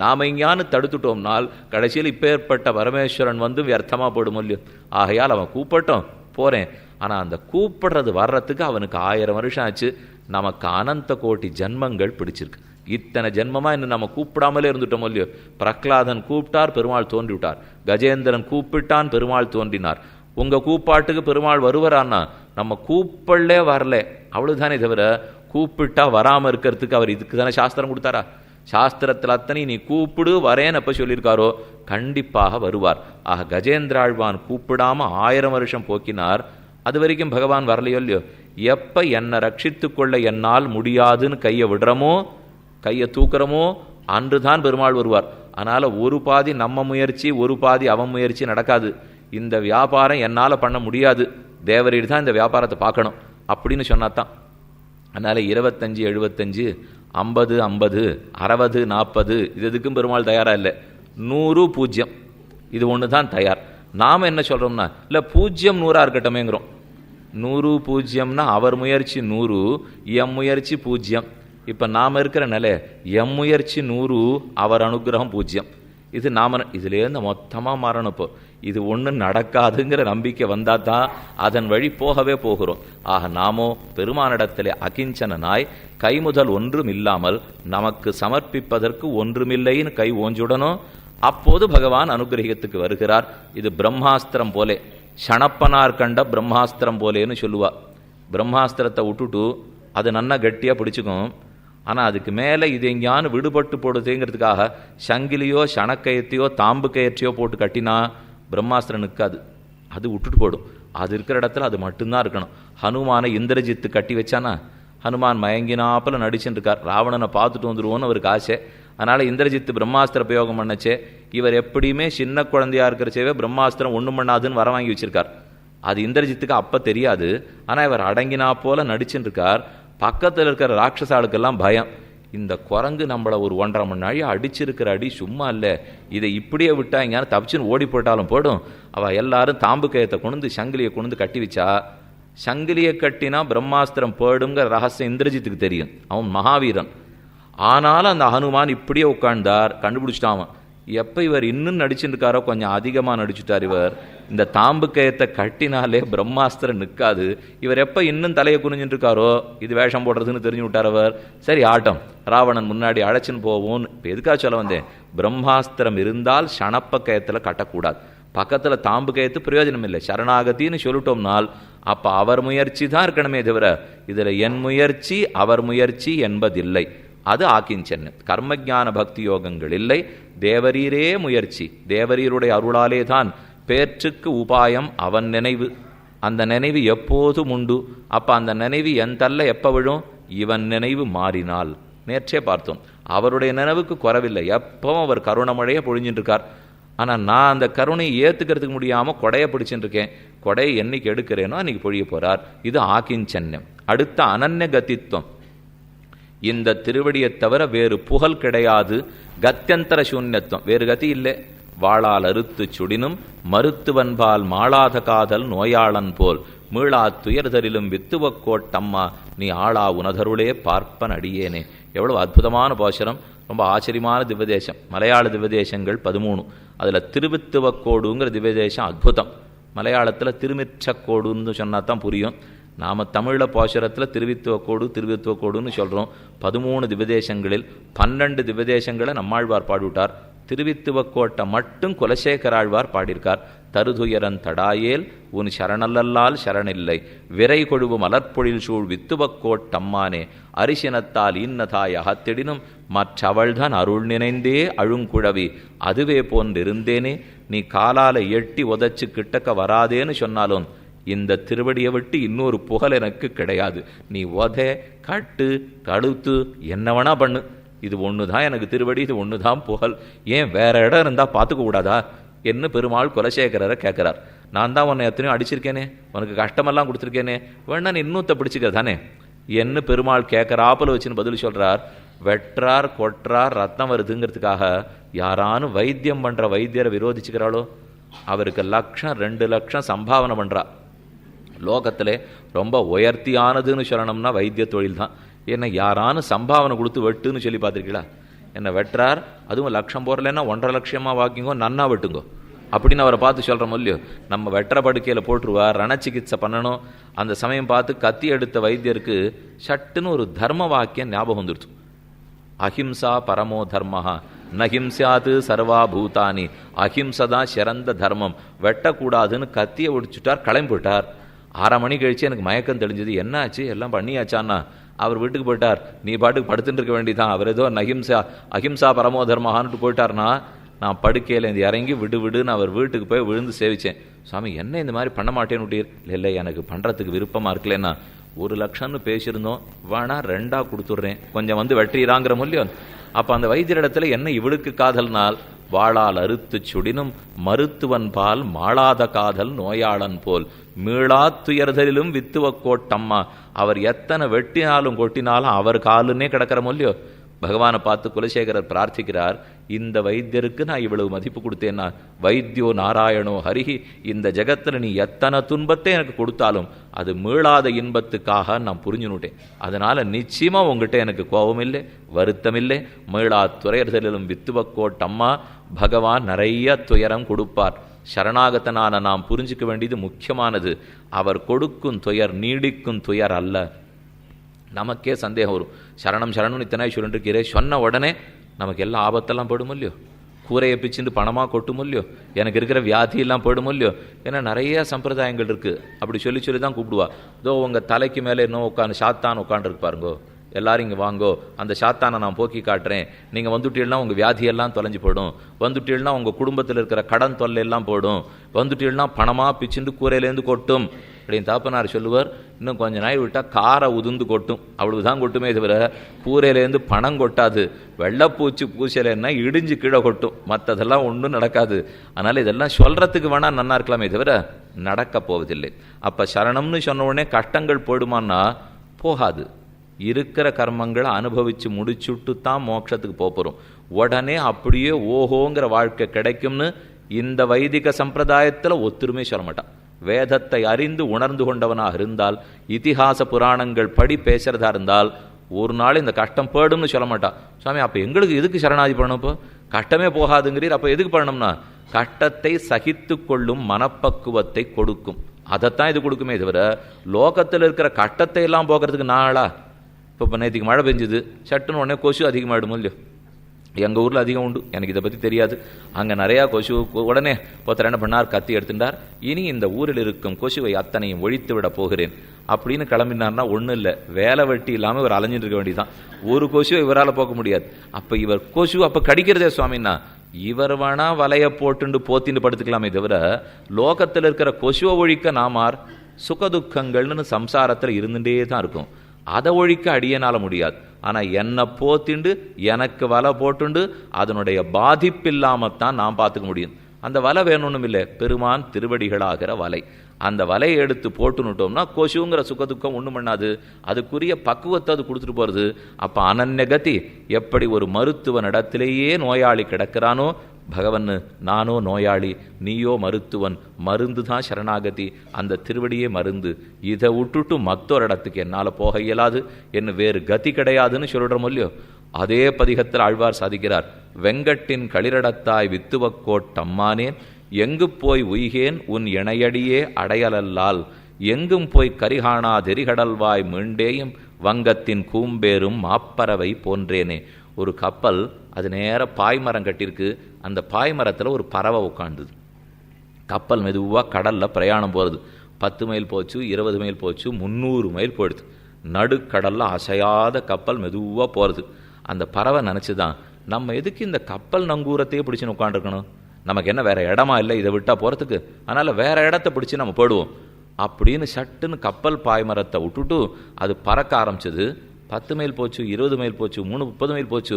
நாம் எங்கேயானு தடுத்துட்டோம்னால் கடைசியில் இப்பேற்பட்ட பரமேஸ்வரன் வந்து வியர்த்தமாக போடும் இல்லையோ. ஆகையால் அவன் கூப்பிட்டோம் போகிறேன். ஆனால் அந்த கூப்பிடுறது வர்றதுக்கு அவனுக்கு 1000 வருஷம் ஆச்சு. நமக்கு அனந்த கோட்டி ஜன்மங்கள் பிடிச்சிருக்கு. இத்தனை ஜென்மமாக இன்னும் நம்ம கூப்பிடாமலே இருந்துட்டோம் இல்லையோ. பிரகலாதன் கூப்பிட்டார், பெருமாள் தோன்றி விட்டார். கஜேந்திரன் கூப்பிட்டான், பெருமாள் தோன்றினார். உங்கள் கூப்பாட்டுக்கு பெருமாள் வருவரான்னா நம்ம கூப்பிடலே வரல அவ்வளவுதானே தவிர கூப்பிட்டா வராமல் இருக்கிறதுக்கு அவர் இதுக்கு தானே சாஸ்திரம் கொடுத்தாரா? சாஸ்திரத்தில் அத்தனை நீ கூப்பிடு வரேன்னு எப்போ சொல்லியிருக்காரோ கண்டிப்பாக வருவார். ஆக கஜேந்திராழ்வான் கூப்பிடாம 1000 வருஷம் போக்கினார். அது வரைக்கும் பகவான் வரலையோ இல்லையோ. எப்போ என்னை ரட்சித்து கொள்ள என்னால் முடியாதுன்னு கையை விடுறமோ, கையை தூக்குறமோ, அன்றுதான் பெருமாள் வருவார். அதனால் ஒரு பாதி நம்ம முயற்சி, ஒரு பாதி அவன் முயற்சி நடக்காது. இந்த வியாபாரம் என்னால் பண்ண முடியாது, தேவரீடு தான் இந்த வியாபாரத்தை பார்க்கணும் அப்படின்னு சொன்னாதான். அதனால் 25, 75, 50, 50, 60, 40 இது எதுக்கும் பெருமாள் தயாராக இல்லை. 100, 0 இது ஒன்று தான் தயார். நாம் என்ன சொல்கிறோம்னா இல்லை 0, 100 இருக்கட்டுமேங்கிறோம். 100, 0னா அவர் முயற்சி 100, எம் முயற்சி 0. இப்போ நாம் இருக்கிற நிலை எம் முயற்சி 100, அவர் அனுகிரகம் 0. இது நாம் இதுலேருந்து மொத்தமாக மாறணும். இப்போ இது ஒன்றும் நடக்காதுங்கிற நம்பிக்கை வந்தால் தான் அதன் வழி போகவே போகிறோம். ஆக நாமோ பெருமானிடத்திலே அகிஞ்சனாய் கைமுதல் ஒன்றும் இல்லாமல் நமக்கு சமர்ப்பிப்பதற்கு ஒன்றுமில்லைன்னு கை ஓஞ்சுடனும். அப்போது பகவான் அனுகிரகத்துக்கு வருகிறார். இது பிரம்மாஸ்திரம் போலே, ஷணப்பனார் கண்ட பிரம்மாஸ்திரம் போலேன்னு சொல்லுவா. பிரம்மாஸ்திரத்தை விட்டுட்டு அது நன்னா கட்டியாக பிடிச்சிக்கும். ஆனால் அதுக்கு மேலே இது எங்கேயானு விடுபட்டு போடுதுங்கிறதுக்காக சங்கிலியோ சணக்கயத்தையோ தாம்பு கயற்றையோ போட்டு கட்டினா பிரம்மாஸ்திரம் நிற்காது, அது விட்டுட்டு போடும். அது இருக்கிற இடத்துல அது மட்டும்தான் இருக்கணும். ஹனுமானை இந்திரஜித்து கட்டி வச்சானா ஹனுமான் மயங்கினாப்பில் நடிச்சுட்டு இருக்கார். ராவணனை பார்த்துட்டு வந்துடுவோன்னு அவருக்கு ஆசை. அதனால் இந்திரஜித்து பிரம்மாஸ்திர பிரயோகம் பண்ணச்சே இவர் எப்படியுமே சின்ன குழந்தையா இருக்கிறச்சேவே பிரம்மாஸ்திரம் ஒன்றும் பண்ணாதுன்னு வர வாங்கி வச்சிருக்கார். அது இந்திரஜித்துக்கு அப்போ தெரியாது. ஆனால் இவர் அடங்கினா போல நடிச்சுட்டு இருக்கார். பக்கத்தில் இருக்கிற ராட்சசாளுக்கெல்லாம் பயம். இந்த குரங்கு நம்மளை ஒரு 1.5 மணி நாள் அடிச்சிருக்கிற அடி சும்மா இல்லை, இதை இப்படியே விட்டா எங்கேயானு தப்பிச்சுன்னு ஓடி போட்டாலும் போடும். அவள் எல்லாரும் தாம்பு கயத்தை கொண்டு சங்கிலியை கொண்டு கட்டி வச்சா, சங்கிலியை கட்டினா பிரம்மாஸ்திரம் போடுங்கிற ரகசியம் இந்திரஜித்துக்கு தெரியும். அவன் மகாவீரன். ஆனாலும் அந்த ஹனுமான் இப்படியே உட்கார்ந்தார். கண்டுபிடிச்சிட்டான். எப்போ இவர் இன்னும் நடிச்சுட்டு இருக்காரோ கொஞ்சம் அதிகமாக நடிச்சுட்டார் இவர். இந்த தாம்பு கயத்தை கட்டினாலே பிரம்மாஸ்திரம் நிற்காது. இவர் எப்போ இன்னும் தலையை குனிஞ்சுட்டு இருக்காரோ இது வேஷம் போடுறதுன்னு தெரிஞ்சு விட்டார் அவர். சரி ஆட்டம், ராவணன் முன்னாடி அழைச்சின்னு போவோன்னு. இப்போ எதுக்காக சொல்ல வந்தேன், பிரம்மாஸ்திரம் இருந்தால் ஷணப்ப கயத்தில் கட்டக்கூடாது. பக்கத்தில் தாம்பு கயத்து பிரயோஜனம் இல்லை. சரணாகத்தின்னு சொல்லிட்டோம்னால் அப்போ அவர் முயற்சி தான் இருக்கணுமே தவிர இதில் என் முயற்சி அவர் முயற்சி என்பதில்லை. அது ஆக்கிஞ்சன்னு. கர்மஜான பக்தி யோகங்கள் இல்லை, தேவரீரே முயற்சி. தேவரீருடைய அருளாலே தான் பேற்றுக்கு உபாயம் அவன் நினைவு. அந்த நினைவு எப்போதும் உண்டு. அப்போ அந்த நினைவு என் தல்ல எப்போ விழும், இவன் நினைவு மாறினால். நேற்றே பார்த்தோம், அவருடைய நினைவுக்கு குறவில்லை. எப்பவும் அவர் கருணமழையை பொழிஞ்சிட்டு இருக்கார். ஆனால் நான் அந்த கருணையை ஏற்றுக்கிறதுக்கு முடியாமல் கொடையை பிடிச்சிட்டு இருக்கேன். கொடையை என்னைக்கு எடுக்கிறேனோ அன்னைக்கு பொழிய போகிறார். இது ஆக்கிஞ்சன்யம். அடுத்த அனன்ய கத்தித்வம். இந்த திருவடியை தவிர வேறு புகழ் கிடையாது. கத்தியந்தர சூன்யத்துவம், வேறு கதி இல்லை. வாளால் அறுத்து சுடினும் மருத்துவன்பால் மாளாத காதல் நோயாளன் போல் மீளா துயர்தரிலும் வித்துவக்கோட்டம்மா நீ ஆளா உனதருளே பார்ப்பன் அடியேனே. எவ்வளவு அற்புதமான பாசுரம், ரொம்ப ஆச்சரியமான திவ்யதேசம். மலையாள திவ்யதேசங்கள் 13. அதில் திருவித்துவக்கோடுங்கிற திவ்யதேசம் அற்புதம். மலையாளத்தில் திருமிச்சக்கோடுன்னு சொன்னா தான் புரியும். நாம் தமிழில் பாசுரத்தில் திருவித்துவக்கோடுன்னு சொல்கிறோம். 13 திவ்யதேசங்களில் 12 திவ்யதேசங்களை நம்மாழ்வார் பாடிவிட்டார். திருவித்துவக்கோட்டை மட்டும் குலசேகராழ்வார் பாடியிருக்கார். தருதுயரன் தடாயேல் உன் சரணல்லல்லால் சரணில்லை விரை கொழுவு மலர்பொழில் சூழ் வித்துவக்கோட்டம்மானே அரிசினத்தால் இன்னதாய் அகத்திடினும் மற்றவள்தான் அருள் நினைந்தே அழுங்குழவி அதுவே போன்றிருந்தேனே நீ காலால எட்டி உதச்சு கிட்டக்க வராதேன்னு சொன்னாலும் இந்த திருவடியை விட்டு இன்னொரு புகழ் எனக்கு கிடையாது. நீ உதை கட்டு தடுத்து என்ன வேணா பண்ணு, இது ஒன்று தான் எனக்கு திருவடி, இது ஒன்று தான் புகழ். ஏன் வேற இடம் இருந்தால் பார்த்துக்க கூடாதா என்ன பெருமாள் குலசேகரரை கேட்குறார். நான் தான் உன்னை எத்தனையோ அடிச்சிருக்கேனே, உனக்கு கஷ்டமெல்லாம் கொடுத்துருக்கேனே, வேணா நீ இன்னொத்த பிடிச்சிக்க தானே என்ன பெருமாள் கேட்குறாப்பில் வச்சுன்னு பதில் சொல்கிறார். வெற்றார் கொற்றார் ரத்னம் வருதுங்கிறதுக்காக யாரானும் வைத்தியம் பண்ணுற வைத்தியரை விரோதிச்சுக்கிறாளோ அவருக்கு 1,00,000 2,00,000 சம்பாவனை பண்ணுறா. லோகத்திலே ரொம்ப உயர்த்தியானதுன்னு சொல்லணும்னா வைத்திய தொழில் தான். ஏன்னா யாரானு சம்பாவனை கொடுத்து வெட்டுன்னு சொல்லி பார்த்துருக்கீங்களா? என்னை வெட்டுறார், அதுவும் லட்சம் போடலைன்னா 1.5 லட்சமாக வாக்கிங்கோ, நன்னா வெட்டுங்கோ அப்படின்னு அவரை பார்த்து சொல்கிறோம் இல்லையோ. நம்ம வெட்டுற படுக்கையில் போட்டுருவார், ரணச்சிகிச்சை பண்ணணும். அந்த சமயம் பார்த்து கத்தி எடுத்த வைத்தியருக்கு சட்டுன்னு ஒரு தர்ம வாக்கியம் ஞாபகம் வந்துடுச்சு. அஹிம்சா பரமோ தர்மஹா நஹிம்சாது சர்வா பூதானி, அஹிம்சதான் சிறந்த தர்மம், வெட்டக்கூடாதுன்னு கத்தியை ஒடிச்சுட்டார், கிளம்பி போட்டார். 6 மணி கழிச்சு எனக்கு மயக்கம் தெளிஞ்சது. என்ன ஆச்சு, எல்லாம் பண்ணியாச்சான்னா அவர் வீட்டுக்கு போயிட்டார். நீ பாட்டுக்கு படுத்துட்டு இருக்க வேண்டியதான். அவர் ஏதோ அஹிம்சா பரமோ தர்மஹான்ட்டு போயிட்டார்னா நான் படுக்கையில் இந்த இறங்கி விடுன்னு அவர் வீட்டுக்கு போய் விழுந்து சேவிச்சேன். சுவாமி என்ன இந்த மாதிரி பண்ண மாட்டேன்னு விட்டீர்? இல்லை எனக்கு பண்ணுறதுக்கு விருப்பமாக இருக்கலன்னா 1 லட்சம்னு பேசியிருந்தோம், வேணா 2ஆக கொடுத்துட்றேன், கொஞ்சம் வந்து வெற்றிறாங்கிற மூலியம். அப்போ அந்த வைத்தியரிடத்துல என்ன இவளுக்கு காதல்னால், வாளால் அறுத்து சுடினும் மருத்துவன் பால் மாளாத காதல் நோயாளன் போல் மீளா துயர்தலிலும் வித்துவ கோட்டம்மா. அவர் எத்தனை வெட்டினாலும் கொட்டினாலும் அவர் காலுன்னே கிடக்கிற மூலியோ. பகவானை பார்த்து குலசேகரர் பிரார்த்திக்கிறார், இந்த வைத்தியருக்கு நான் இவ்வளவு மதிப்பு கொடுத்தேன்னா, வைத்தியோ நாராயணோ ஹரிஹி, இந்த ஜெகத்தில் நீ எத்தனை துன்பத்தை எனக்கு கொடுத்தாலும் அது மீளாத இன்பத்துக்காக நான் புரிஞ்சுனுட்டேன். அதனால் நிச்சயமாக உங்ககிட்ட எனக்கு கோபம் இல்லை, வருத்தம் இல்லை. மீளா துயர்தலிலும் வித்துவக்கோட்டம்மா, பகவான் நிறைய துயரம் கொடுப்பார். சரணாகத்தனான நாம் புரிஞ்சிக்க வேண்டியது முக்கியமானது, அவர் கொடுக்கும் துயர் நீடிக்கும் துயர் அல்ல. நமக்கே சந்தேகம் வரும், சரணம் சரணம் இத்தனை சொல்லிருக்கிறே சொன்ன உடனே நமக்கு எல்லாம் ஆபத்தெல்லாம் போயிடும் இல்லையோ, கூரையை பிச்சுட்டு பணமாக கொட்டும் இல்லையோ, எனக்கு இருக்கிற வியாதியெல்லாம் போயிடும் இல்லையோ. ஏன்னா நிறைய சம்பிரதாயங்கள் இருக்குது, அப்படி சொல்லி தான் கூப்பிடுவா. இதோ உங்கள் தலைக்கு மேலே இன்னும் உட்காந்து சாத்தான் உட்காந்துருக்கு பாருங்கோ, எல்லாரும் இங்கே வாங்கோ, அந்த சாத்தானை நான் போக்கி காட்டுறேன், நீங்கள் வந்துட்டீங்கன்னா உங்கள் வியாதியெல்லாம் தொலைஞ்சு போயிடும், வந்துட்டீங்கன்னா உங்கள் குடும்பத்தில் இருக்கிற கடன் தொல்லையெல்லாம் போயிடும், வந்துட்டீங்கன்னா பணமாக பிச்சுட்டு கூரையிலேருந்து கொட்டும் அப்படின்னு தாப்பனார் சொல்லுவார். இன்னும் கொஞ்ச நாள் விட்டால் காரை உதுந்து கொட்டும், அவ்வளவுதான் கொட்டுமே தவிர கூரையிலேருந்து பணம் கொட்டாது. வெள்ளைப்பூச்சி பூசலைன்னா இடிஞ்சு கீழே கொட்டும், மற்றதெல்லாம் ஒன்றும் நடக்காது. அதனால் இதெல்லாம் சொல்கிறதுக்கு வேணால் நல்லா இருக்கலாமே தவிர நடக்க போவதில்லை. அப்போ சரணம்னு சொன்ன உடனே கஷ்டங்கள் போயிடுமான்னா போகாது. இருக்கிற கர்மங்களை அனுபவித்து முடிச்சுட்டு தான் மோட்சத்துக்கு போகிறோம். உடனே அப்படியே ஓஹோங்கிற வாழ்க்கை கிடைக்கும்னு இந்த வைதிக சம்பிரதாயத்தில் ஒத்துருமே சொல்ல மாட்டான். வேதத்தை அறிந்து உணர்ந்து கொண்டவனாக இருந்தால், இதிகாச புராணங்கள் படி பேசுறதா இருந்தால், ஒரு நாள் இந்த கஷ்டம் போயிடும்னு சொல்ல மாட்டான். சுவாமி அப்போ எங்களுக்கு எதுக்கு சரணாதி பண்ணணும்? இப்போ கஷ்டமே போகாதுங்கிறீர், அப்போ எதுக்கு பண்ணணும்னா கஷ்டத்தை சகித்து கொள்ளும் மனப்பக்குவத்தை கொடுக்கும், அதைத்தான் இது கொடுக்குமே தவிர லோகத்தில் இருக்கிற கஷ்டத்தை எல்லாம் போகிறதுக்கு நாளா. இப்போ நேற்றுக்கு மழை பெஞ்சுது, சட்டுன்னு உடனே கொசு அதிகமாகிடும் இல்லையோ. எங்கள் ஊரில் அதிகம் உண்டு, எனக்கு இதை பற்றி தெரியாது. அங்கே நிறையா கொசு. உடனே ஒருத்தர் என்ன பண்ணார், கத்தி எடுத்துட்டார், இனி இந்த ஊரில் இருக்கும் கொசுவை அத்தனையும் ஒழித்து விட போகிறேன் அப்படின்னு கிளம்பினார்னா ஒன்றும் இல்லை, வேலை வெட்டி இல்லாமல் இவர் அலைஞ்சிட்டு இருக்க வேண்டியதான். ஒரு கொசுவை இவரால் போக்க முடியாது. அப்போ இவர் கொசு அப்போ கடிக்கிறதே சுவாமின்னா, இவர் வேணா வலையை போட்டுண்டு போத்தின்னு படுத்துக்கலாமே தவிர லோகத்தில் இருக்கிற கொசுவை ஒழிக்க நாமார் சுகதுக்கங்கள்னு சம்சாரத்தில் இருந்துகிட்டே தான் இருக்கும். அதை ஒழிக்க அடியனால முடியாது. ஆனால் என்னை போத்திண்டு எனக்கு வலை போட்டுண்டு அதனுடைய பாதிப்பில்லாமத்தான் நான் பார்த்துக்க முடியும். அந்த வலை வேணும்னு இல்லை, பெருமான் திருவடிகளாகிற வலை. அந்த வலையை எடுத்து போட்டுனுட்டோம்னா கொசுங்கிற சுகதுக்கம் ஒன்றும் பண்ணாது. அதுக்குரிய பக்குவத்தை அது கொடுத்துட்டு போகிறது. அப்போ அனன்யகதி, எப்படி ஒரு மருத்துவனிடத்திலேயே நோயாளி கிடக்கிறானோ, பகவன் நானோ நோயாளி, நீயோ மருத்துவன், மருந்து தான் சரணாகதி, அந்த திருவடியே மருந்து. இதை விட்டுட்டு மற்றொரு இடத்துக்கு என்னால் போக இயலாது, என்ன வேறு கதி கிடையாதுன்னு சொல்கிறோம் இல்லையோ. அதே பதிகத்தில் ஆழ்வார் சாதிக்கிறார், வெங்கட்டின் களிரடத்தாய் வித்துவக்கோட்டம்மானே, எங்கு போய் உய்கேன் உன் இணையடியே அடையலல்லால், எங்கும் போய் கரிகாணா தெரிகடல்வாய் மீண்டேயும் வங்கத்தின் கூம்பேரும் மாப்பறவை போன்றேனே. ஒரு கப்பல் அது நேர பாய்மரம் கட்டியிருக்கு, அந்த பாய்மரத்தில் ஒரு பறவை உட்காந்துது. கப்பல் மெதுவாக கடலில் பிரயாணம் போகிறது. 10 மைல் போச்சு, 20 மைல் போச்சு, 300 மைல் போயிடுது. நடுக்கடலில் அசையாத கப்பல் மெதுவாக போகிறது. அந்த பறவை நினச்சிதான், நம்ம எதுக்கு இந்த கப்பல் நங்கூரத்தையே பிடிச்சின்னு உட்காந்துருக்கணும், நமக்கு என்ன வேறு இடமா இல்லை இதை விட்டால் போகிறதுக்கு, அதனால் வேறு இடத்த பிடிச்சி நம்ம போயிடுவோம் அப்படின்னு சட்டுன்னு கப்பல் பாய்மரத்தை விட்டுட்டு அது பறக்க ஆரம்பிச்சது. 10 மைல் போச்சு, 20 மைல் போச்சு, 30 மைல் போச்சு,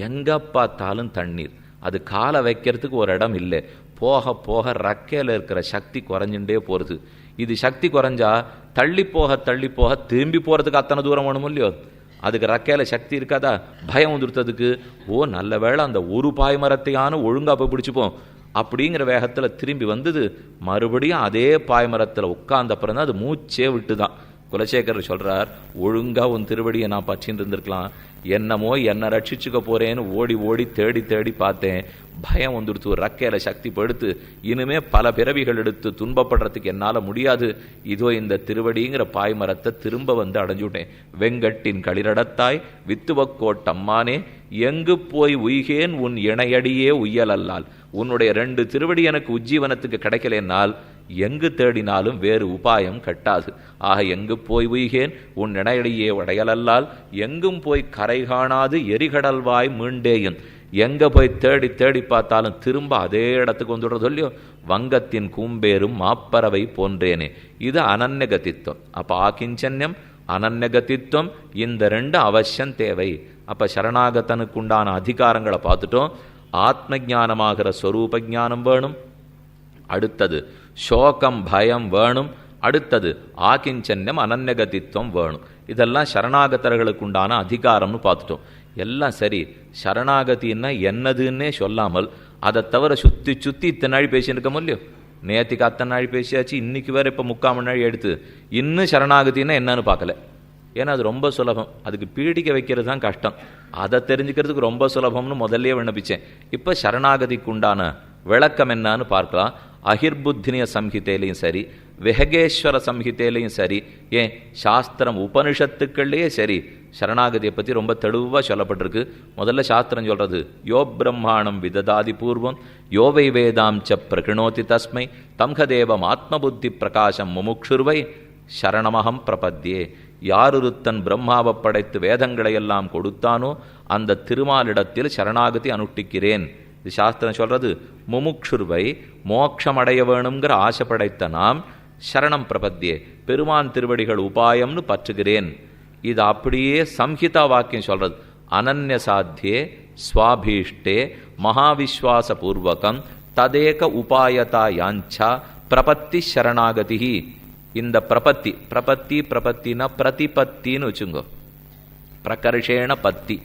எங்கே பார்த்தாலும் தண்ணீர். அது காலை வைக்கிறதுக்கு ஒரு இடம் இல்லை. போக போக ரக்கையில் இருக்கிற சக்தி குறைஞ்சுட்டே போகிறது. இது சக்தி குறைஞ்சா தள்ளி போக திரும்பி போகிறதுக்கு அத்தனை தூரம் வேணும் இல்லையோ. அதுக்கு ரக்கையில் சக்தி இருக்காதா, பயம் வந்துடுறதுக்கு. ஓ நல்ல வேளை அந்த ஒரு பாய்மரத்தையான ஒழுங்காக போய் பிடிச்சிப்போம் அப்படிங்கிற வேகத்தில் திரும்பி வந்தது. மறுபடியும் அதே பாய்மரத்தில் உட்கார்ந்த அப்புறம் தான் அது மூச்சே விட்டு தான் குலசேகரர் சொல்றார், ஒழுங்கா உன் திருவடியை நான் பற்றின்னு இருந்திருக்கலாம், என்னமோ என்னை ரட்சிச்சுக்க போறேன்னு ஓடி ஓடி தேடி தேடி பார்த்தேன், பயம் வந்துடுத்து, ரக்கையில சக்தி படுத்து, இனிமே பல பிறவிகள் எடுத்து துன்பப்படுறதுக்கு என்னால முடியாது, இதோ இந்த திருவடிங்கிற பாய்மரத்தை திரும்ப வந்து அடைஞ்சுட்டேன். வெங்கட்டின் களிரடத்தாய் வித்துவக்கோட்டம்மானே எங்கு போய் உய்கேன் உன் இணையடியே உய்யலல்லால். உன்னுடைய 2 திருவடி எனக்கு உஜ்ஜீவனத்துக்கு கிடைக்கலனால் எங்கு தேடினாலும் வேறு உபாயம் கட்டாது. ஆக எங்கு போய் உய்கேன் உன் இணையடியே உடையலல்லால் எங்கும் போய் கரை காணாது எரிகடல்வாய் மீண்டேயும். எங்க போய் தேடி தேடி பார்த்தாலும் திரும்ப அதே இடத்துக்கு வந்துடுறது இல்லையோ. வங்கத்தின் கூம்பேரும் மாப்பறவை போன்றேனே. இது அனன்யகதித்துவம். அப்ப ஆகிஞ்சன்யம் அனன்யகதித்துவம் இந்த 2 அவசியம் தேவை. அப்ப சரணாகத்தனுக்குண்டான அதிகாரங்களை பார்த்துட்டோம். ஆத்ம ஞானமாகிற ஸ்வரூப ஞானம் வேணும், அடுத்தது சோகம் பயம் வேணும், அடுத்தது ஆகிஞ்சன்யம் அனன்யகதித்துவம் வேணும். இதெல்லாம் சரணாகத்தர்களுக்கு உண்டான அதிகாரம்னு பார்த்துட்டோம். எல்லாம் சரி, சரணாகத்தின்னா என்னதுன்னே சொல்லாமல் அதை தவிர சுற்றி சுற்றி இத்தனை நாள் பேசியிருக்கோம் இல்லையோ. நேற்றுக்கு அத்தனை நாள் பேசியாச்சு, இன்னைக்கு வேற இப்போ 3/4 மணி நேரம் எடுத்து இன்னும் சரணாகத்தின்னா என்னன்னு பார்க்கல. ஏன்னா அது ரொம்ப சுலபம், அதுக்கு பீடிக்க வைக்கிறது தான் கஷ்டம். அதை தெரிஞ்சுக்கிறதுக்கு ரொம்ப சுலபம்னு முதல்ல விண்ணப்பிச்சேன். இப்போ சரணாகதிக்கு உண்டான விளக்கம் என்னன்னு பார்க்கலாம். அகிர்புத்தினிய சம்ஹிதையிலையும் சரி, வெஹகேஸ்வர சம்ஹிதையிலையும் சரி, ஏன் சாஸ்திரம் உபனிஷத்துக்கள்லேயே சரி, சரணாகதியை பற்றி ரொம்ப தெளிவாக சொல்லப்பட்டிருக்கு. முதல்ல சாஸ்திரம் சொல்றது, யோ பிரம்மாணம் விததாதி பூர்வம் யோவை வேதாம் ச பிரகிணோதி தஸ்மை தம்ஹதேவம் ஆத்மபுத்தி பிரகாசம் முமுக்ஷுர்வை சரணமகம் பிரபத்தியே. யாருத்தன் பிரம்மாவை படைத்து வேதங்களை எல்லாம் கொடுத்தானோ அந்த திருமாலிடத்தில் சரணாகதி அனுஷ்டிக்கிறேன். இது சாஸ்திரம் சொல்றது. முமுக்ஷுர்வை மோட்சமடைய வேணுங்கிற ஆசை படைத்த நாம் சரணம் பிரபத்தியே, பெருமான் திருவடிகள் உபாயம்னு பற்றுகிறேன். இது அப்படியே சம்ஹிதா வாக்கியம் சொல்றது. அனன்ய சாத்தியே ஸ்வாபீஷ்டே மகாவிஸ்வாச பூர்வகம் ததேக உபாயதா யாஞ்சா பிரபத்தி சரணாகதி. இந்த பிரபத்தி பிரபத்தி பிரபத்தினா பிரதிபத்தின்னு வச்சுங்கோ. பிரகர்ஷேண பத்தி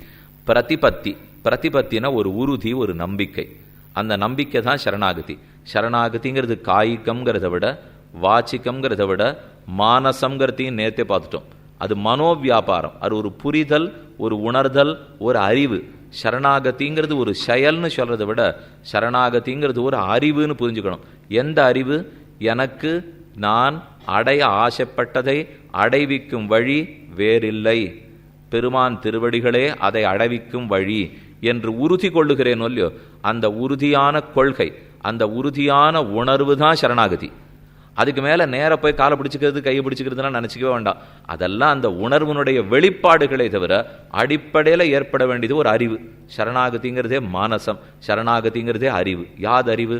பிரதிபத்தி. பிரதிபத்தினா ஒரு உறுதி, ஒரு நம்பிக்கை. அந்த நம்பிக்கை தான் சரணாகதி. சரணாகதிங்கிறது காய்கம்ங்கிறத விட, வாச்சிக்கம்ங்கிறத விட, மானசம்ங்கிறதையும் நேர்த்தே பார்த்துட்டோம். அது மனோவியாபாரம், அது ஒரு புரிதல், ஒரு உணர்தல், ஒரு அறிவு. சரணாகதிங்கிறது ஒரு செயல்னு சொல்றதை விட சரணாகதிங்கிறது ஒரு அறிவுன்னு புரிஞ்சுக்கணும். எந்த அறிவு? எனக்கு நான் அடைய ஆசைப்பட்டதை அடைவிக்கும் வழி வேறில்லை, பெருமான் திருவடிகளே அதை அடைவிக்கும் வழி என்று உறுதி கொள்ளுகிறேன் இல்லையோ. அந்த உறுதியான கொள்கை, அந்த உறுதியான உணர்வு தான் சரணாகதி. அதுக்கு மேலே நேர போய் காலை பிடிச்சிக்கிறது கையை பிடிச்சிக்கிறதுலாம் நினச்சிக்கவே வேண்டாம். அதெல்லாம் அந்த உணர்வுனுடைய வெளிப்பாடுகளே தவிர அடிப்படையில் ஏற்பட வேண்டியது ஒரு அறிவு. சரணாகதிங்கிறதே மானசம், சரணாகதிங்கிறதே அறிவு. யாது அறிவு?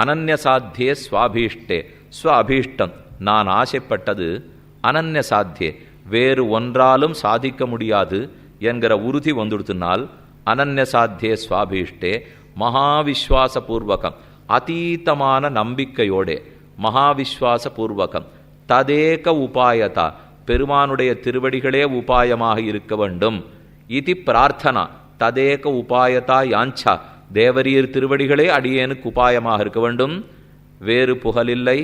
அனன்ய சாத்தியே ஸ்வாபீஷ்டே. ஸ்வாபீஷ்டம் நான் ஆசைப்பட்டது, அனன்ய சாத்தியே வேறு ஒன்றாலும் சாதிக்க முடியாது என்கிற உறுதி வந்துடுத்தினால் அனன்ய சாத்தியே ஸ்வாபீஷ்டே மகாவிஸ்வாச பூர்வகம், அதீதமான நம்பிக்கையோடே, மகாவிஸ்வாச பூர்வகம் ததேக உபாயதா, பெருமானுடைய திருவடிகளே உபாயமாக இருக்க வேண்டும். இது பிரார்த்தனா. ததேக உபாயதா யாஞ்சா, தேவரீர் திருவடிகளே அடியேனுக்கு உபாயமாக இருக்க வேண்டும். வேறு புகழில்லை,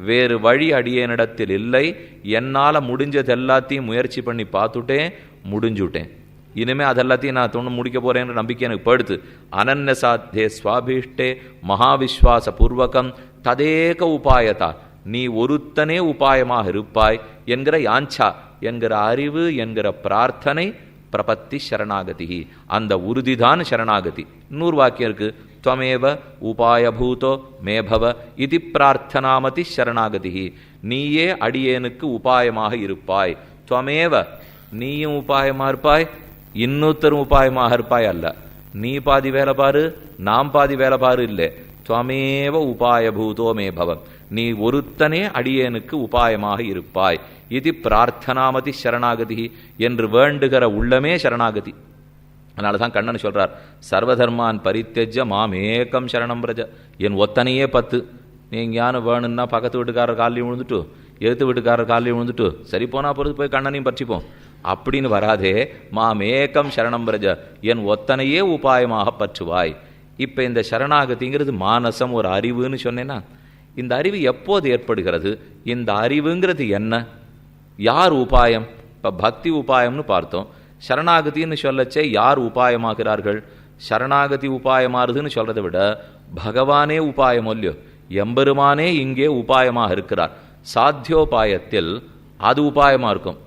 வேறு வழி அடியேனிடத்தில் இல்லை. என்னால் முடிஞ்சது எல்லாத்தையும் முயற்சி பண்ணி பார்த்துட்டேன், முடிஞ்சுட்டேன். இனிமேல் அதெல்லாத்தையும் நான் தொண்ணு முடிக்க போறேன்ற நம்பிக்கை எனக்கு படுத்து. அனன்ய சாத்தியே ஸ்வாபீஷ்டே மகாவிஸ்வாச பூர்வகம் ததேக உபாயதா, நீ ஒருத்தனே உபாயமாக இருப்பாய் என்கிற யாஞ்சா, என்கிற அறிவு, என்கிற பிரார்த்தனை பிரபத்தி சரணாகதி. அந்த உறுதிதான் சரணாகதி. இன்னொரு வாக்கியம் இருக்கு, துவமேவ உபாயபூதோ மேபவ இது பிரார்த்தனாமதி சரணாகதி. நீயே அடியேனுக்கு உபாயமாக இருப்பாய். துவமேவ, நீயும் உபாயமாக இருப்பாய், இன்னொருத்தரும் உபாயமாக இருப்பாய் அல்ல. நீ பாதி வேலை பாரு, நாம் பாதி வேலை பாரு இல்லை. துவமேவ உபாயபூதோ மேபவ, நீ ஒருத்தனே அடியேனுக்கு உபாயமாக இருப்பாய். இது பிரார்த்தனாமதி சரணாகதி என்று வேண்டுகிற உள்ளமே சரணாகதி. அதனால தான் கண்ணன் சொல்றார், சர்வதர்மான் பரித்தெஜ்ஜ மாம் ஏகம் சரணம் பிரஜ. என் ஒத்தனையே 10. நீ எங்கேயானு வேணும்னா பக்கத்து வீட்டுக்காரர் காலையும் விழுந்துட்டு, எழுத்து வீட்டுக்காரர் காலையும் விழுந்துட்டு, சரி போனா பொறுத்து போய் கண்ணனையும் பற்றிப்போம் அப்படின்னு வராதே. மாம் ஏகம் சரணம் பிரஜ, என் ஒத்தனையே உபாயமாக பற்றுவாய். இப்போ இந்த சரணாகதிங்கிறது மானசம், ஒரு அறிவுன்னு சொன்னேன்னா, இந்த அறிவு எப்போது ஏற்படுகிறது? இந்த அறிவுங்கிறது என்ன? யார் உபாயம்? இப்போ பக்தி உபாயம்னு பார்த்தோம். சரணாகதின்னு சொல்லச்சே யார் உபாயமாகிறார்கள்? சரணாகதி உபாயமாறுதுன்னு சொல்றதை விட பகவானே உபாயம் இல்லையோ, எம்பெருமானே இங்கே உபாயமாக இருக்கிறார். சாத்தியோபாயத்தில் அது உபாயமாக இருக்கும்,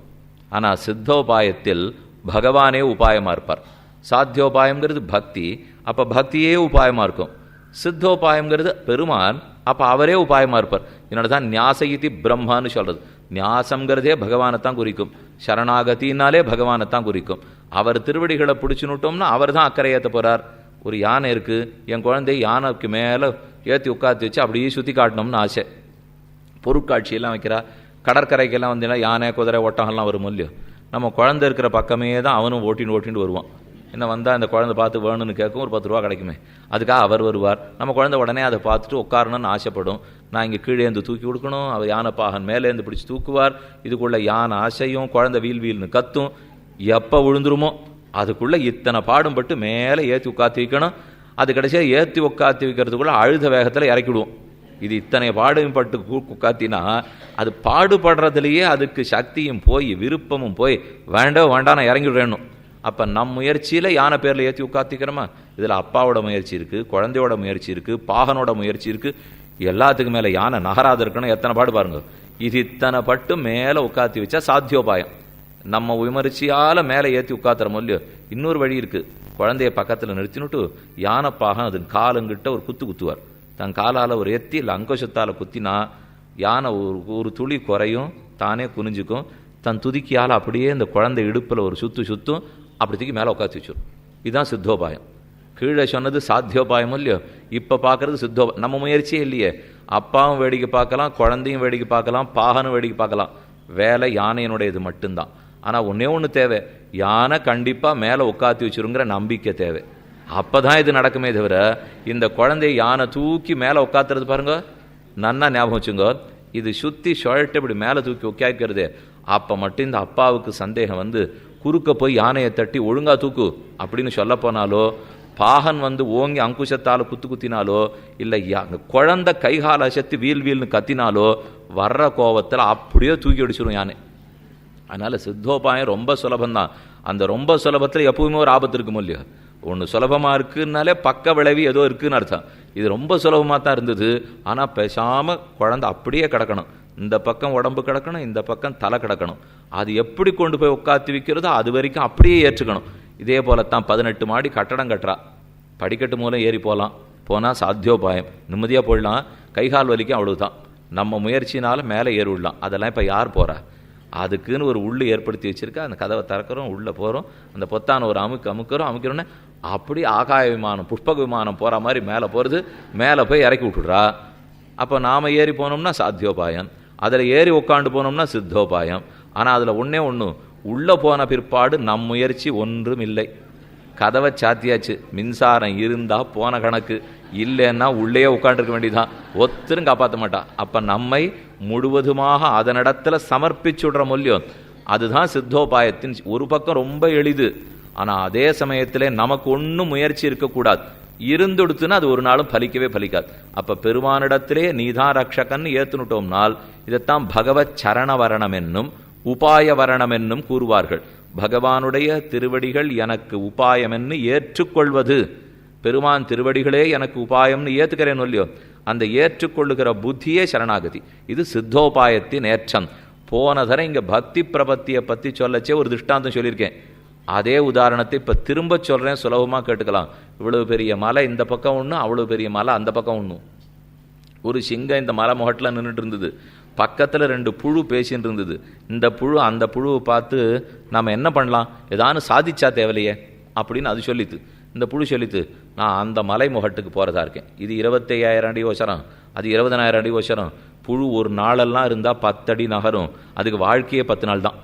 ஆனால் சித்தோபாயத்தில் பகவானே உபாயமாக இருப்பார். சாத்தியோபாயங்கிறது பக்தி, அப்போ பக்தியே உபாயமாக இருக்கும். சித்தோபாயங்கிறது பெருமான், அப்போ அவரே உபாயமாக இருப்பார். என்னோட தான் ஞாசயிதி பிரம்மான்னு சொல்கிறது. ஞாசங்கிறதே பகவானைத்தான் குறிக்கும், சரணாகத்தினாலே பகவானைத்தான் குறிக்கும். அவர் திருவடிகளை பிடிச்சுனுட்டோம்னா அவர் தான் அக்கறை ஏற்ற போகிறார். ஒரு யானை இருக்குது, என் குழந்தை யானைக்கு மேலே ஏற்றி உட்காந்து வச்சு அப்படியே சுற்றி காட்டணும்னு ஆசை. பொருட்காட்சியெல்லாம் வைக்கிறா. கடற்கரைக்கெல்லாம் வந்தீங்கன்னா யானை குதிரை ஓட்டங்கள்லாம் வரும் இல்லையோ, நம்ம குழந்தை இருக்கிற பக்கமே தான் அவனும் ஓட்டின்னு வருவான். என்ன வந்தால் அந்த குழந்தை பார்த்து வேணும்னு கேட்கும், ஒரு 10 ரூபா கிடைக்குமே, அதுக்காக அவர் வருவார். நம்ம குழந்தை உடனே அதை பார்த்துட்டு உட்காரணும்னு ஆசைப்படும். நான் இங்கே கீழேந்து தூக்கி கொடுக்கணும், அவர் யானை பாகன் மேலேருந்து பிடிச்சி தூக்குவார். இதுக்குள்ளே யானை ஆசையும், குழந்தை வீல்னு கத்தும். எப்போ விழுந்துருமோ அதுக்குள்ளே இத்தனை பாடும் பட்டு மேலே ஏற்றி உட்காத்தி வைக்கணும். அது கடைசியாக ஏற்றி உட்காத்தி வைக்கிறதுக்குள்ளே அழுத வேகத்தில் இறக்கிடுவோம். இது இத்தனை பாடும் பட்டு உட்காத்தினா அது பாடுபடுறதுலையே அதுக்கு சக்தியும் போய் விருப்பமும் போய் வேண்டாம் நான் இறங்கிவிடணும். அப்போ நம் முயற்சியில் யானை பேரில் ஏற்றி உட்காத்திக்கிறோமா? இதில் அப்பாவோட முயற்சி இருக்குது, குழந்தையோட முயற்சி இருக்குது, பாகனோட முயற்சி இருக்குது. எல்லாத்துக்கும் மேலே யானை நகராது இருக்கணும். எத்தனை பாடு பாருங்க. இது இத்தனை பட்டு மேலே உட்காத்தி வச்சா சாத்தியோபாயம். நம்ம விமர்சியால் மேலே ஏற்றி உட்காத்துறோம் இல்லையோ. இன்னொரு வழி இருக்குது. குழந்தைய பக்கத்தில் நிறுத்தினுட்டு யானை பாகம் அதன் காலங்கிட்ட ஒரு குத்துவார். தன் காலால் ஒரு எத்தி இல்லை அங்கோஷத்தால் குத்தினா யானை ஒரு துளி குறையும், தானே குனிஞ்சுக்கும். தன் துதிக்கியால் அப்படியே இந்த குழந்தை இடுப்பில் ஒரு சுற்றும், அப்படி தூக்கி மேலே உட்காந்து வச்சிடும். இதுதான் சித்தோபாயம். கீழே சொன்னது சாத்தியோபாயம் இல்லையோ, இப்போ பார்க்குறது சித்தோபாயம். நம்ம முயற்சியே இல்லையே. அப்பாவும் வேடிக்கை பார்க்கலாம், குழந்தையும் வேடிக்கை பார்க்கலாம், பாகனும் வேடிக்கை பார்க்கலாம். வேலை யானையினுடையது மட்டும்தான். ஆனால் ஒன்றே ஒன்று தேவை, யானை கண்டிப்பாக மேலே உட்காத்தி வச்சிருங்கிற நம்பிக்கை தேவை. அப்போ தான் இது நடக்குமே தவிர இந்த குழந்தைய யானை தூக்கி மேலே உட்காத்துறது பாருங்க, நன்னா ஞாபகம் வச்சுங்க. இது சுற்றி ஷர்ட் இப்படி மேலே தூக்கி உட்காக்கிறது. அப்போ மட்டும் இந்த அப்பாவுக்கு சந்தேகம் வந்து குறுக்க போய் யானையை தட்டி ஒழுங்கா தூக்கு அப்படின்னு சொல்ல போனாலோ, பாகன் வந்து ஓங்கி அங்குஷத்தால் குத்தினாலோ, இல்லை குழந்தை கைகால அசத்து வீல்னு கத்தினாலோ வர்ற கோபத்தில் அப்படியே தூக்கி அடிச்சிடும் யானை. அதனால் சித்தோபாயம் ரொம்ப சுலபந்தான். அந்த ரொம்ப சுலபத்தில் எப்பவுமே ஒரு ஆபத்து இருக்கும் இல்லையா. ஒன்று சுலபமாக இருக்குன்னாலே பக்க விளைவி ஏதோ இருக்குன்னு அர்த்தம். இது ரொம்ப சுலபமாக தான் இருந்தது. ஆனால் பேசாமல் குழந்தை அப்படியே கிடக்கணும். இந்த பக்கம் உடம்பு கிடக்கணும், இந்த பக்கம் தலை கிடக்கணும். அது எப்படி கொண்டு போய் உட்காத்தி வைக்கிறதோ அது வரைக்கும் அப்படியே ஏற்றுக்கணும். இதே போலத்தான் 18 மாடி கட்டடம் கட்டுறா. படிக்கட்டு மூலம் ஏறி போனால் சாத்தியோபாயம், நிம்மதியாக போயிடலாம். கைகால் வலிக்கும், அவ்வளவுதான். நம்ம முயற்சினால மேலே ஏறி விடலாம். அதெல்லாம் இப்போ யார் போகிறா? அதுக்குன்னு ஒரு உள்ளு ஏற்படுத்தி வச்சுருக்கா. அந்த கதவை திறக்கிறோம், உள்ளே போகிறோம், அந்த பொத்தான ஒரு அமுக்கிறோன்னே அப்படி ஆகாய விமானம் புஷ்பக விமானம் போகிற மாதிரி மேலே போகிறது. மேலே போய் இறக்கி விட்டுடுறா. அப்போ நாம் ஏறி போனோம்னா சாத்தியோபாயம், அதில் ஏறி உட்காந்து போனோம்னா சித்தோபாயம். ஆனால் அதில் ஒன்று உள்ளே போன பிற்பாடு நம் முயற்சி ஒன்றும் இல்லை. கதவை சாத்தியாச்சு, மின்சாரம் இருந்தால் போன கணக்கு, இல்லைன்னா உள்ளே உட்காந்துருக்க வேண்டியதான். ஒத்தரும் காப்பாற்ற மாட்டா. அப்போ நம்மை முழுவதுமாக அதனிடத்தில் சமர்ப்பிச்சுடுற மூல்யம். அதுதான் சித்தோபாயத்தின் ஒரு பக்கம் ரொம்ப எளிது. ஆனால் அதே சமயத்தில் நமக்கு ஒன்றும் முயற்சி இருக்கக்கூடாது. இருந்துடுத்துன்னா அது ஒரு நாளும் பலிக்கவே பலிக்காது. அப்போ பெருமானிடத்திலே நீதான் ரக்ஷகன்னு ஏற்றுனுட்டோம்னால் இதைத்தான் பகவத் சரணவரணம் என்னும் உபாயவரணம் என்னும் கூறுவார்கள். பகவானுடைய திருவடிகள் எனக்கு உபாயம் என்று ஏற்றுக்கொள்வது. பெருமான் திருவடிகளே எனக்கு உபாயம்னு ஏற்றுக்கிறேன் இல்லையோ, அந்த ஏற்றுக்கொள்ளுகிற புத்தியே சரணாகதி. இது சித்தோபாயத்தின் ஏற்றம். போன தர இங்கே பக்தி பிரபத்தியை பற்றி சொல்லச்சே ஒரு திருஷ்டாந்தம் சொல்லியிருக்கேன். அதே உதாரணத்தை இப்போ திரும்ப சொல்கிறேன், சுலபமாக கேட்டுக்கலாம். இவ்வளவு பெரிய மலை இந்த பக்கம் ஒன்று, அவ்வளோ பெரிய மலை அந்த பக்கம் ஒன்று. ஒரு சிங்கம் இந்த மலை முகட்டில் நின்றுட்டு இருந்தது. பக்கத்தில் 2 புழு பேசின்னு இருந்தது. இந்த புழு அந்த புழுவை பார்த்து நம்ம என்ன பண்ணலாம், ஏதானு சாதிச்சா தேவையில்லையே அப்படின்னு அது சொல்லித்து. இந்த புழு சொல்லித்து, நான் அந்த மலை முகட்டுக்கு போகிறதா இருக்கேன். இது 25,000 அடி ஓசரம், அது 20,000 அடி ஓசரம். புழு ஒரு நாளெல்லாம் இருந்தால் 10 அடி நகரும். அதுக்கு வாழ்க்கையே 10 நாள் தான்.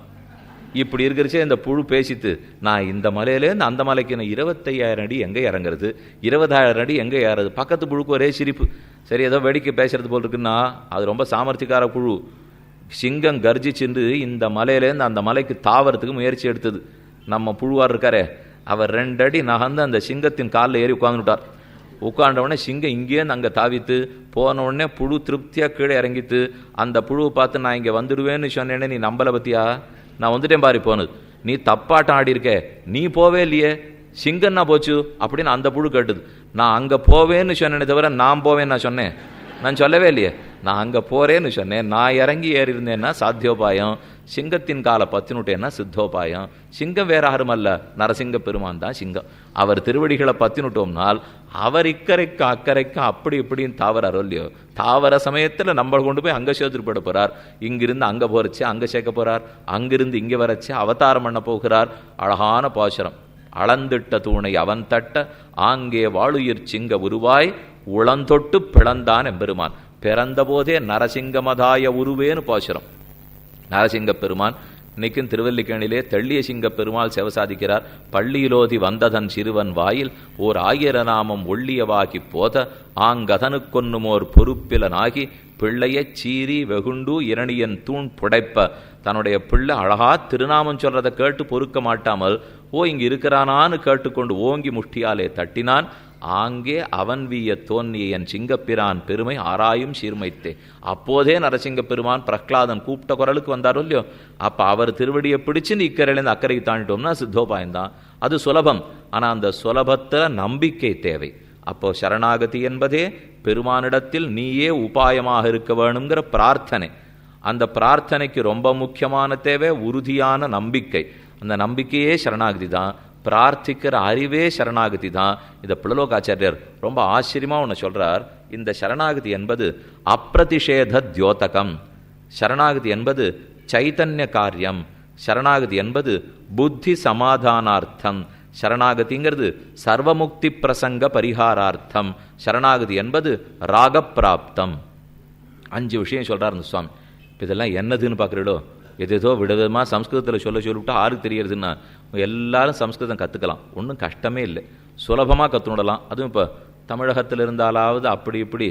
இப்படி இருக்கிறச்சே இந்த புழு பேசித்து, நான் இந்த மலையிலேருந்து அந்த மலைக்கு நான் 25,000 அடி எங்கே இறங்குறது, 20,000 அடி எங்கே ஏறது. பக்கத்து புழுக்கு ஒரே சிரிப்பு. சரி ஏதோ வேடிக்கை பேசுறது போல் இருக்குன்னா அது ரொம்ப சாமர்த்தியக்கார புழு. சிங்கம் கர்ஜிச்சுண்டு இந்த மலையிலேருந்து அந்த மலைக்கு தாவறதுக்கு முயற்சி எடுத்தது. நம்ம புழுவார் இருக்காரே, அவர் 2 அடி நகர்ந்து அந்த சிங்கத்தின் காலில் ஏறி உட்காந்துட்டார். உட்காண்டவுடனே சிங்கம் இங்கேருந்து அங்கே தாவித்து போன உடனே புழு திருப்தியாக கீழே இறங்கித்து. அந்த புழுவை பார்த்து நான் இங்கே வந்துடுவேன்னு சொன்னேன்னே நீ நம்பலை பத்தியா, நான் வந்துட்டேன் பாரு போனது, நீ தப்பாட்டம் ஆடி இருக்க, நீ போவே இல்லையே, சிங்கம்னா போச்சு அப்படின்னு அந்த புழு கேட்டுது. நான் அங்கே போவேன்னு சொன்னேனே தவிர நான் போவேன்னு நான் சொன்னேன்? நான் சொல்லவே இல்லையே. நான் அங்கே போகிறேன்னு சொன்னேன். நான் இறங்கி ஏறி இருந்தேன்னா சாத்தியோபாயம், சிங்கத்தின் காலை பத்தினுட்டேன்னா சித்தோபாயம். சிங்கம் வேற யாரும் அல்ல, நரசிங்க பெருமான் தான் சிங்கம். அவர் திருவடிகளை பத்தினுட்டோம்னால் அவர் இக்கரைக்கு அக்கறைக்கு அப்படி இப்படின்னு தாவறாரோ இல்லையோ, தாவர சமயத்தில் நம்மளை கொண்டு போய் அங்கே சேர்த்துப்பட போகிறார். இங்கிருந்து அங்கே போகிறச்சு அங்கே சேர்க்க போகிறார், அங்கிருந்து இங்கே வரச்சு அவதாரம் பண்ண போகிறார். அழகான பாசுரம். அளந்திட்ட தூணை அவன் தட்ட ஆங்கே வாழுயிர் சிங்க உருவாய் உளந்தொட்டு பிளந்தான் எம்பெருமான். பிறந்த போதே நரசிங்கமதாய உருவேன்னு பாசுரம். நரசிங்க பெருமான் இன்னைக்கும் திருவல்லிக்கேணிலே தெள்ளிய சிங்க பெருமாள் செவசாதிக்கிறார். பள்ளியிலோதி வந்ததன் சிறுவன் வாயில் ஓர் 1000 நாமம் ஒள்ளியவாகி போத ஆங்கதனுக்கொன்னுமோர் பொறுப்பிலனாகி பிள்ளையச் சீரி வெகுண்டு இரணியன் தூண் புடைப்ப. தன்னுடைய பிள்ளை அழகா திருநாமம் சொல்றதை கேட்டு பொறுக்க மாட்டாமல் இங்கு இருக்கிறானான்னு கேட்டுக்கொண்டு ஓங்கி முஷ்டியாலே தட்டினான். ஆங்கே அவன் வீய தோன்னிய என் சிங்கப்பிரான் பெருமை ஆராயும் சீர்மைத்தே. அப்போதே நரசிங்க பெருமான் பிரஹ்லாதன் கூப்பிட்ட குரலுக்கு வந்தாரோ இல்லையோ, அப்ப அவர் திருவடியை பிடிச்சு இக்கரையிலேருந்து அக்கறைக்கு தாண்டிட்டோம்னா சித்தோபாயம்தான். அது சுலபம். ஆனா அந்த சுலபத்துல நம்பிக்கை தேவை. அப்போ சரணாகதி என்பதே பெருமானிடத்தில் நீயே உபாயமாக இருக்க வேணுங்கிற பிரார்த்தனை. அந்த பிரார்த்தனைக்கு ரொம்ப முக்கியமான தேவை உறுதியான நம்பிக்கை. அந்த நம்பிக்கையே சரணாகதி தான். பிரார்த்திக்கிற அறிவே சரணாகதி தான். இதை புலலோகாச்சாரியர் ரொம்ப ஆச்சரியமா ஒன்று சொல்றார். இந்த சரணாகதி என்பது அப்பிரதிஷேத தியோதகம், சரணாகதி என்பது சைத்தன்ய காரியம், சரணாகதி என்பது புத்தி சமாதானார்த்தம், சரணாகதிங்கிறது சர்வமுக்தி பிரசங்க பரிகாரார்த்தம், சரணாகதி என்பது ராகப்பிராப்தம். 5 விஷயம் சொல்றார் இந்த சுவாமி. இதெல்லாம் என்னதுன்னு பார்க்குறீடோ, எதேதோ விடவிதமாக சம்ஸ்கிருதத்தில் சொல்லிவிட்டா ஆருக்கு தெரியறதுன்னா எல்லாரும் சம்ஸ்கிருதம் கற்றுக்கலாம். ஒன்றும் கஷ்டமே இல்லை, சுலபமாக கற்றுவிடலாம். அதுவும் இப்போ தமிழகத்தில் இருந்தாலாவது அப்படி இப்படி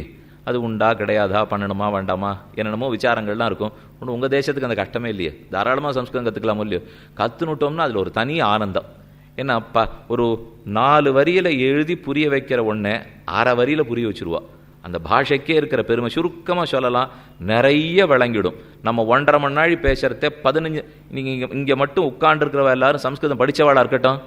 அது உண்டா கிடையாதா பண்ணணுமா வேண்டாமா என்னென்னமோ விசாரங்கள்லாம் இருக்கும். ஒன்றும் உங்கள் தேசத்துக்கு அந்த கஷ்டமே இல்லையே, தாராளமாக சம்ஸ்கிருதம் கற்றுக்கலாமோ இல்லையோ. கற்றுனுட்டோம்னா அதில் ஒரு தனி ஆனந்தம். ஏன்னா ஒரு 4 வரியில் எழுதி புரிய வைக்கிற ஒன்றை 1/2 வரியில் புரிய வச்சுருவா. அந்த பாஷைக்கே இருக்கிற பெருமை சுருக்கமாக சொல்லலாம், நிறைய விளங்கிடும். நம்ம 1.5 மணி நாள் பேசுகிறதே 15. நீங்கள் இங்கே மட்டும் உட்காண்டிருக்கிறவ எல்லாரும் சம்ஸ்கிருதம் படித்தவாளாக இருக்கட்டும்,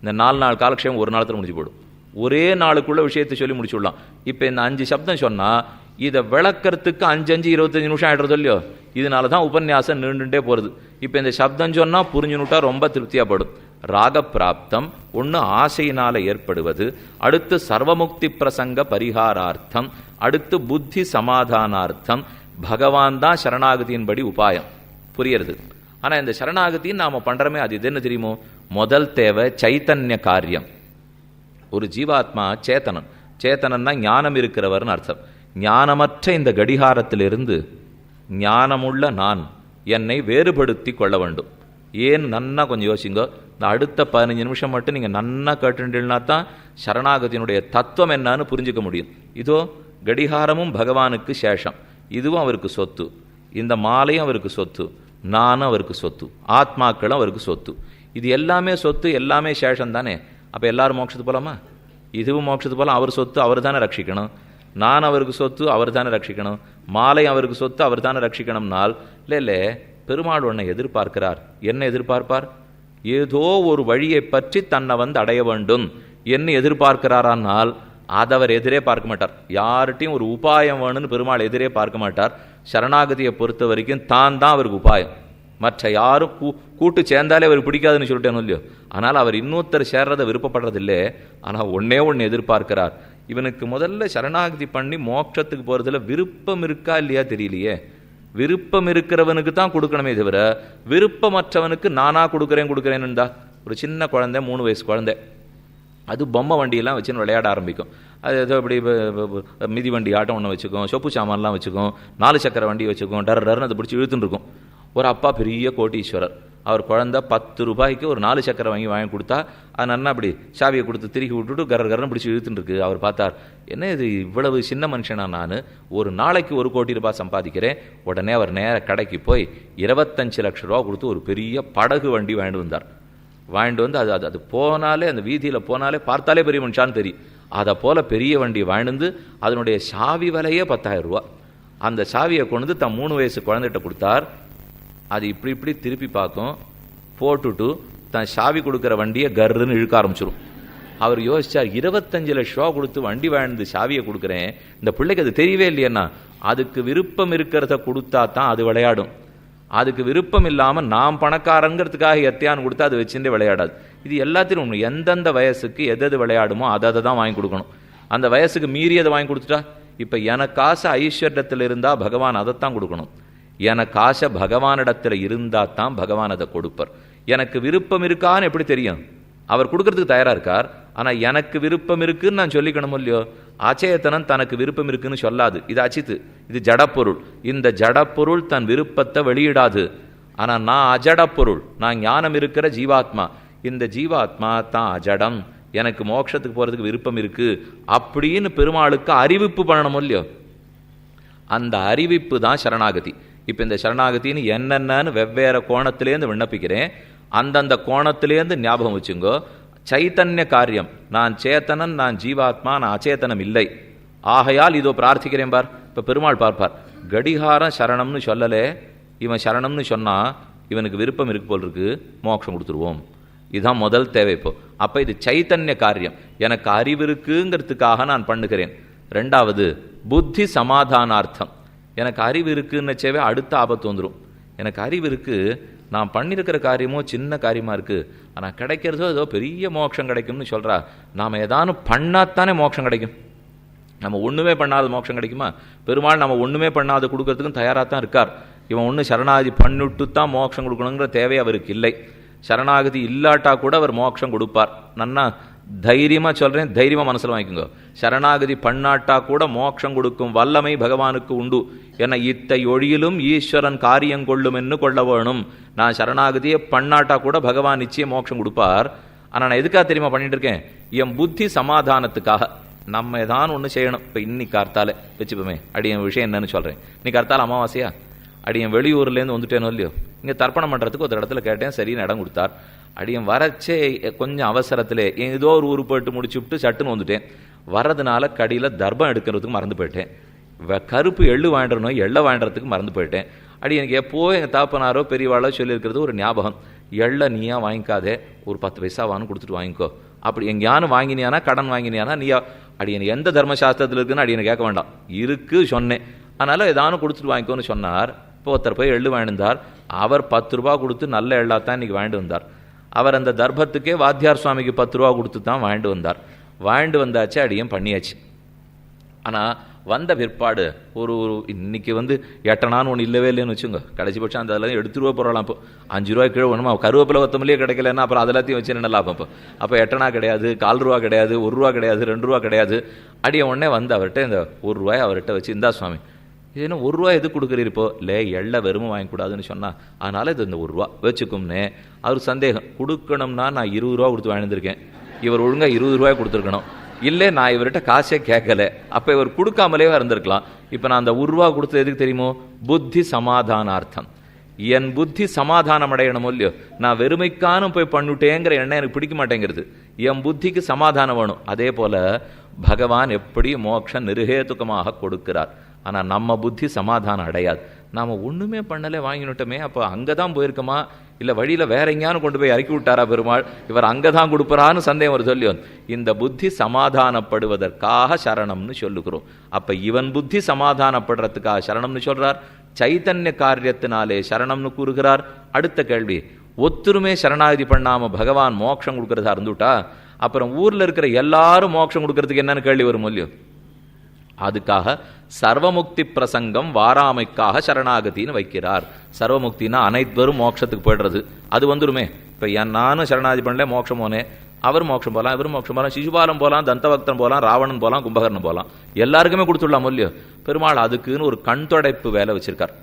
இந்த 4 நாள் காலக்ஷேமம் ஒரு நாளத்தில் முடிச்சு போடும். ஒரே நாளுக்குள்ள விஷயத்தை சொல்லி முடிச்சுடலாம். இப்போ இந்த 5 சப்தம் சொன்னால் இதை விளக்கிறதுக்கு 5 25 நிமிஷம் ஆகிடுறது இல்லையோ. இதனால தான் உபன்யாசம் நீண்டுட்டே போகிறது. இப்போ இந்த சப்தம் சொன்னால் புரிஞ்சுனுட்டா ரொம்ப திருப்தியாகப்படும். ராகப்பிராப்தம் ஒன்று ஆசையினால ஏற்படுவது, அடுத்து சர்வமுக்தி பிரசங்க பரிகாரார்த்தம், அடுத்து புத்தி சமாதானார்த்தம். பகவான் தான் சரணாகதியின்படி உபாயம் புரியறது. ஆனால் இந்த சரணாகதின்னு நாம் பண்ணுறமே அது இது என்ன தெரியுமோ, முதல் தேவை சைத்தன்ய காரியம். ஒரு ஜீவாத்மா சேத்தனன், சேத்தனன்னா ஞானம் இருக்கிறவர்னு அர்த்தம். ஞானமற்ற இந்த கடிகாரத்திலிருந்து ஞானமுள்ள நான் என்னை வேறுபடுத்தி கொள்ள வேண்டும். ஏன் நன்னா கொஞ்சம் யோசிங்க. இந்த அடுத்த 15 நிமிஷம் மட்டும் நீங்கள் நன்னா கேட்டுட்டீங்கன்னா தான் சரணாகதியினுடைய தத்துவம் என்னன்னு புரிஞ்சுக்க முடியும். இதோ கடிகாரமும் பகவானுக்கு சேஷம், இதுவும் அவருக்கு சொத்து, இந்த மாலையும் அவருக்கு சொத்து, நானும் அவருக்கு சொத்து, ஆத்மாக்களும் அவருக்கு சொத்து. இது எல்லாமே சொத்து, எல்லாமே சேஷம் தானே. அப்போ எல்லாரும் மோட்சத்துக்கு போகலாமா? இதுவும் மோட்சத்துக்கு போகலாம். அவர் சொத்து அவர் தானே ரட்சிக்கணும். நான் அவருக்கு சொத்து அவர் தானே ரட்சிக்கணும். மாலை அவருக்கு சொத்து அவர் தானே ரட்சிக்கணும்னால் இல்லை பெருமாள் ஒன்றை எதிர்பார்க்கிறார். என்ன எதிர்பார்ப்பார்? ஏதோ ஒரு வழியை பற்றி தன்னை அடைய வேண்டும் என்ன எதிர்பார்க்கிறாரானால் அதை அவர் எதிரே பார்க்க மாட்டார். யார்கிட்டையும் ஒரு உபாயம் வேணும்னு பெருமாள் எதிரே பார்க்க மாட்டார். சரணாகதியை பொறுத்த வரைக்கும் தான் அவருக்கு உபாயம். மற்ற யாரும் கூட்டு சேர்ந்தாலே அவர் பிடிக்காதுன்னு சொல்லிட்டேன்னு இல்லையோ. ஆனால் அவர் இன்னொருத்தர் சேர்றதை விருப்பப்படுறதில்லை. ஆனால் ஒன்னே ஒன்று எதிர்பார்க்கிறார். இவனுக்கு முதல்ல சரணாகதி பண்ணி மோட்சத்துக்கு போகிறதுல விருப்பம் இருக்கா இல்லையா தெரியலையே. விருப்பம் இருக்கிறவனுக்கு தான் கொடுக்கணுமே தவிர விருப்பமற்றவனுக்கு நானா கொடுக்குறேன்னு தான். ஒரு சின்ன குழந்தை, 3 வயசு குழந்தை, அது பொம்மை வண்டியெல்லாம் வச்சுன்னு விளையாட ஆரம்பிக்கும். அது ஏதோ இப்படி மிதி வண்டி ஆட்டம் ஒன்று வச்சுக்கும், சொப்பு சாமான்லாம் வச்சுக்கும், 4 சக்கர வண்டி வச்சுக்கும், டர்ன்னு அதை பிடிச்சி இழுத்துன்னு இருக்கும். ஒரு அப்பா பெரிய கோட்டீஸ்வரர், அவர் குழந்தை 10 ரூபாய்க்கு ஒரு 4 சக்கரை வாங்கி கொடுத்தா அது நன்னா அப்படி சாவியை கொடுத்து திருக்கி விட்டுட்டு கரன்னு பிடிச்சி இழுத்துன்னு இருக்கு. அவர் பார்த்தார், என்ன இது இவ்வளவு சின்ன மனுஷனா, நான் ஒரு நாளைக்கு 1 கோடி ரூபாய் சம்பாதிக்கிறேன். உடனே அவர் நேர கடைக்கு போய் 25 லட்சம் ரூபா கொடுத்து ஒரு பெரிய படகு வண்டி வாங்கிட்டு வந்தார். வாங்கிட்டு வந்து அது அது போனாலே அந்த வீதியில் போனாலே பார்த்தாலே பெரிய மனுஷான்னு தெரியும். அதை போல் பெரிய வண்டி வாழ்ந்து அதனுடைய சாவி விலையே 10,000 ரூபா. அந்த சாவியை கொண்டு தன் 3 வயசு குழந்தைகிட்ட கொடுத்தார். அது இப்படி இப்படி திருப்பி பார்க்கும், போட்டுட்டு தன் சாவி கொடுக்குற வண்டியை கர்ன்னு இழுக்க ஆரம்பிச்சிடும். அவர் யோசிச்சார், 25 லட்ச ரூபா கொடுத்து வண்டி வாழ்ந்து சாவியை கொடுக்குறேன், இந்த பிள்ளைக்கு அது தெரியவே இல்லையன்னா அதுக்கு விருப்பம் இருக்கிறத கொடுத்தா தான் அது விளையாடும். அதுக்கு விருப்பம் இல்லாமல் நாம் பணக்காரங்கிறதுக்காக எத்தையான்னு கொடுத்தா அது வச்சுட்டே விளையாடாது. இது எல்லாத்திலும் எந்தெந்த வயசுக்கு எது விளையாடுமோ அதை தான் வாங்கி கொடுக்கணும். அந்த வயசுக்கு மீறியதை வாங்கி கொடுத்துட்டா, இப்போ எனக்கு ஆசை ஐஸ்வர்யத்தில் இருந்தால் பகவான் அதைத்தான் கொடுக்கணும். எனக்கு ஆசை பகவானிடத்தில் இருந்தால் தான் பகவான் அதை கொடுப்பார். எனக்கு விருப்பம் இருக்கான்னு எப்படி தெரியும்? அவர் கொடுக்கறதுக்கு தயாராக இருக்கார். ஆனால் எனக்கு விருப்பம் இருக்குன்னு நான் சொல்லிக்கணும் இல்லையோ? அச்சேதனம் தனக்கு விருப்பம் இருக்குன்னு சொல்லாது. இது அச்சித்து, இது ஜடப்பொருள். இந்த ஜடப்பொருள் தன் விருப்பத்தை வெளியிடாது. ஆனால் நான் அஜடப்பொருள், நான் ஞானம் இருக்கிற ஜீவாத்மா. இந்த ஜீவாத்மா தான் அஜடம், எனக்கு மோட்சத்துக்கு போகிறதுக்கு விருப்பம் இருக்கு அப்படின்னு பெருமாளுக்கு அறிவிப்பு பண்ணணும் இல்லையோ? அந்த அறிவிப்பு தான் சரணாகதி. இப்போ இந்த சரணாகத்தின்னு என்னென்னு வெவ்வேறு கோணத்திலேருந்து விண்ணப்பிக்கிறேன். அந்தந்த கோணத்திலேருந்து ஞாபகம் வச்சுங்கோ. சைத்தன்ய காரியம், நான் சேத்தனன், நான் ஜீவாத்மா, நான் அச்சேதனம் இல்லை. ஆகையால் இதோ பிரார்த்திக்கிறேன் பார். இப்போ பெருமாள் பார்ப்பார், கடிகாரம் சரணம்னு சொல்லலே, இவன் சரணம்னு சொன்னால் இவனுக்கு விருப்பம் இருக்கு போல் இருக்கு, மோட்சம் கொடுத்துருவோம். இதுதான் முதல் தேவை. இப்போ அப்போ இது சைத்தன்ய காரியம், எனக்கு அறிவு இருக்குங்கிறதுக்காக நான் பண்ணுகிறேன். ரெண்டாவது புத்தி சமாதானார்த்தம். எனக்கு அறிவு இருக்குன்னுச்சேவே அடுத்த ஆபத்து வந்துடும். எனக்கு அறிவு இருக்குது, நான் பண்ணியிருக்கிற காரியமோ சின்ன காரியமாக இருக்குது, ஆனால் கிடைக்கிறதோ ஏதோ பெரிய மோட்சம் கிடைக்கும்னு சொல்கிறா. நாம் ஏதானும் பண்ணாத்தானே மோட்சம் கிடைக்கும். நம்ம ஒன்றுமே பண்ணாத மோட்சம் கிடைக்குமா? பெருமாள் நம்ம ஒன்றுமே பண்ணாத கொடுக்கறதுக்கும் தயாராக தான் இருக்கார். இவன் ஒன்று சரணாகதி பண்ணிட்டு தான் மோட்சம் கொடுக்கணுங்கிற தேவை அவருக்கு இல்லை. சரணாகதி இல்லாட்டா கூட அவர் மோட்சம் கொடுப்பார். நன்னா தைரியமாக சொல்கிறேன், தைரியமாக மனசில் வாங்கிக்கோங்க. சரணாகதி பண்ணாட்டா கூட மோட்சம் கொடுக்கும் வல்லமை பகவானுக்கு உண்டு. என இத்தை ஒழியிலும் ஈஸ்வரன் காரியம் கொள்ளும் என்று கொள்ள வேணும். நான் சரணாகதியை பண்ணாட்டா கூட பகவான் நிச்சயம் மோட்சம் கொடுப்பார். ஆனால் நான் எதுக்காக தெரியுமா பண்ணிட்டு இருக்கேன்? என் புத்தி சமாதானத்துக்காக. நம்ம ஏதான் ஒன்று செய்யணும். இப்போ இன்னைக்கு கார்த்தால வச்சுப்போமே, அடியன் விஷயம் என்னன்னு சொல்கிறேன். இன்னைக்கு கார்த்தால அமாவாசையா, அடியன் வெளியூர்லேருந்து வந்துட்டேனோ இல்லையோ, இங்கே தர்ப்பணம் பண்ணுறதுக்கு ஒரு இடத்துல கேட்டேன், சரின்னு இடம் கொடுத்தார். அடியன் வரச்சே கொஞ்சம் அவசரத்தில் ஏதோ ஒரு ஊர் போயிட்டு முடிச்சு விட்டு சட்டுன்னு வந்துட்டேன். வர்றதுனால கடியில் தர்ப்பம் எடுக்கிறதுக்கு மறந்து போயிட்டேன். கருப்பு எள்ளு வாங்கிடணும், எள்ளை வாங்கிறதுக்கு மறந்து போயிட்டேன். அடி எனக்கு எப்போ எங்கள் தாப்பனாரோ பெரியவாளோ சொல்லியிருக்கிறது ஒரு ஞாபகம், எள்ளை நீயா வாங்கிக்காதே, ஒரு 10 பைசாவான்னு கொடுத்துட்டு வாங்கிக்கோ. அப்படி எங்கேயானு வாங்கினியானா, கடன் வாங்கினியானா நீயா, அடி எனக்கு எந்த தர்மசாஸ்திரத்தில் இருக்குன்னு அடி எனக்கு கேட்க வேண்டாம், இருக்கு சொன்னேன். அதனால் ஏதானு கொடுத்துட்டு வாங்கிக்கோன்னு சொன்னார். இப்போ ஒருத்தர் போய் எள்ளு வாங்கியிருந்தார். அவர் 10 ரூபா கொடுத்து நல்ல எள்ளாத்தான் இன்றைக்கி வாங்கிட்டு வந்தார். அவர் அந்த தர்ப்பத்துக்கே வாத்தியார் சுவாமிக்கு 10 ரூபா கொடுத்து தான் வாங்கிட்டு வந்தார். வாங்கிட்டு வந்தாச்சு, அடியும் பண்ணியாச்சு. ஆனால் வந்த பிற்பாடு ஒரு இன்னைக்கு எட்டனான்னு ஒன்று இல்லவே இல்லைன்னு வச்சுங்க. கடைசி பட்சம் அந்த அதெல்லாம் எடுத்துருவா போகிறலாம். இப்போ 5 ரூபா கீழே வேணுமா, கருவேப்பிலை ஒத்தமல்லியே கிடைக்கலன்னா அப்புறம் அதெல்லாத்தையும் வச்சு என்ன லாபம்? அப்போ எட்டனா கிடையாது, 4 ரூபா கிடையாது, 1 ரூபா கிடையாது, 2 ரூபா கிடையாது. அடிய உடனே அவர்கிட்ட இந்த 1 ரூபாய் அவர்கிட்ட வச்சு, இந்தா சுவாமி, இது என்ன 1 ரூபா எது கொடுக்குறீர்? இப்போ இல்லை, எள்ளை வெறுமை வாங்கக்கூடாதுன்னு சொன்னால், அதனால் இது இந்த 1 ரூபா வச்சுக்கும்னே. அவர் சந்தேகம், கொடுக்கணும்னா நான் 20 ரூபா கொடுத்து வாங்கியிருக்கேன், இவர் ஒழுங்காக 20 ரூபாய் கொடுத்துருக்கணும். இல்லை, நான் இவர்கிட்ட காசே கேட்கல, அப்போ இவர் கொடுக்காமலே இருந்திருக்கலாம். இப்போ நான் அந்த 1 ரூபா கொடுத்தது எதுக்கு தெரியுமோ? புத்தி சமாதானார்த்தம். என் புத்தி சமாதானம் அடையணும் இல்லையோ? நான் வெறுமைக்கானும் போய் பண்ணிட்டேங்கிற எண்ணம் எனக்கு பிடிக்க மாட்டேங்கிறது. என் புத்திக்கு சமாதானம் வேணும். அதே போல பகவான் எப்படி மோட்சம் நிருஹேதுக்கமாக கொடுக்கிறார். ஆனால் நம்ம புத்தி சமாதானம் அடையாது. நாம் ஒன்றுமே பண்ணலே, வாங்கினுட்டோமே, அப்போ அங்கே தான் போயிருக்கோமா, இல்லை வழியில் வேற எங்கேயானு கொண்டு போய் இறக்கி விட்டாரா பெருமாள், இவர் அங்கே தான் கொடுப்பறான்னு சந்தேகம் ஒரு சொல்லியோ. இந்த புத்தி சமாதானப்படுவதற்காக சரணம்னு சொல்லுகிறோம். அப்போ இவன் புத்தி சமாதானப்படுறதுக்காக சரணம்னு சொல்கிறார். சைத்தன்ய காரியத்தினாலே சரணம்னு கூறுகிறார். அடுத்த கேள்வி, ஒத்துருமே சரணாகதி பண்ணாமல் பகவான் மோட்சம் கொடுக்கறதா இருந்துட்டா அப்புறம் ஊரில் இருக்கிற எல்லாரும் மோட்சம் கொடுக்கறதுக்கு என்னன்னு கேள்வி வரும் இல்லையோ? அதுக்காக சர்வமுக்தி பிரசங்கம் வாராமைக்காக சரணாகத்தின்னு வைக்கிறார். சர்வமுக்தினா அனைவரும் மோட்சத்துக்கு போய்டுறது, அது வந்துருமே. இப்போ நானும் சரணாகதி பண்ணல, மோட்சம் போனேன், அவர் மோட்சம் போகலாம், இவரும் மோட்சம் போகலாம், சிசுபாலம் போகலாம், தந்தபக்தன் போகலாம், ராவணன் போகலாம், கும்பகர்ணன் போகலாம், எல்லாருக்குமே கொடுத்துடலாம் இல்லையோ? பெருமாள் அதுக்குன்னு ஒரு கண் தொடைப்பு வேலை வச்சிருக்கார்.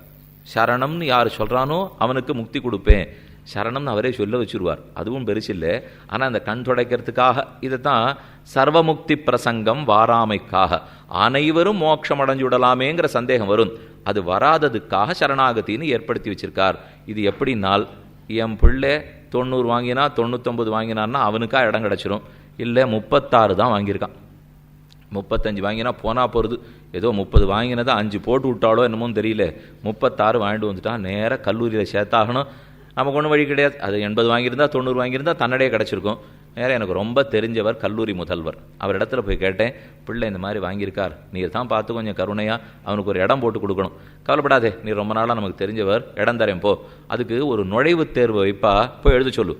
சரணம்னு யார் சொல்கிறானோ அவனுக்கு முக்தி கொடுப்பேன், சரணம்னு அவரே சொல்ல வச்சுருவார். அதுவும் பெருசில்லை. ஆனால் அந்த கண் துடைக்கிறதுக்காக இதைத்தான் சர்வமுக்தி பிரசங்கம் வாராமைக்காக, அனைவரும் மோட்சம் அடைஞ்சு விடலாமேங்கிற சந்தேகம் வரும், அது வராததுக்காக சரணாகத்தின்னு ஏற்படுத்தி வச்சிருக்கார். இது எப்படின்னால், என் பிள்ளை 90 வாங்கினா 99 வாங்கினான்னா அவனுக்கா இடம் கிடச்சிரும். இல்லை 36 தான் வாங்கியிருக்கான், 35 வாங்கினா போனால் போகிறது, ஏதோ 30 வாங்கினதை 5 போட்டு விட்டாலோ என்னமோ தெரியல, 36 வாங்கிட்டு வந்துட்டான். நேராக கல்லூரியில் சேர்த்தாகணும். நமக்கு ஒன்றும் வழி கிடையாது. அது 80 வாங்கியிருந்தா 90 வாங்கியிருந்தா தன்னடையே கிடச்சிருக்கும். நேராக எனக்கு ரொம்ப தெரிஞ்சவர் கல்லூரி முதல்வர், அவர் இடத்துல போய் கேட்டேன், பிள்ளை இந்த மாதிரி வாங்கியிருக்கார், நீர் தான் பார்த்து கொஞ்சம் கருணையாக அவனுக்கு ஒரு இடம் போட்டு கொடுக்கணும். கவலைப்படாதே, நீ ரொம்ப நாளாக நமக்கு தெரிஞ்சவர், இடம் தரேன் போ, அதுக்கு ஒரு நுழைவுத் தேர்வு வைப்பா, போய் எழுத சொல்லு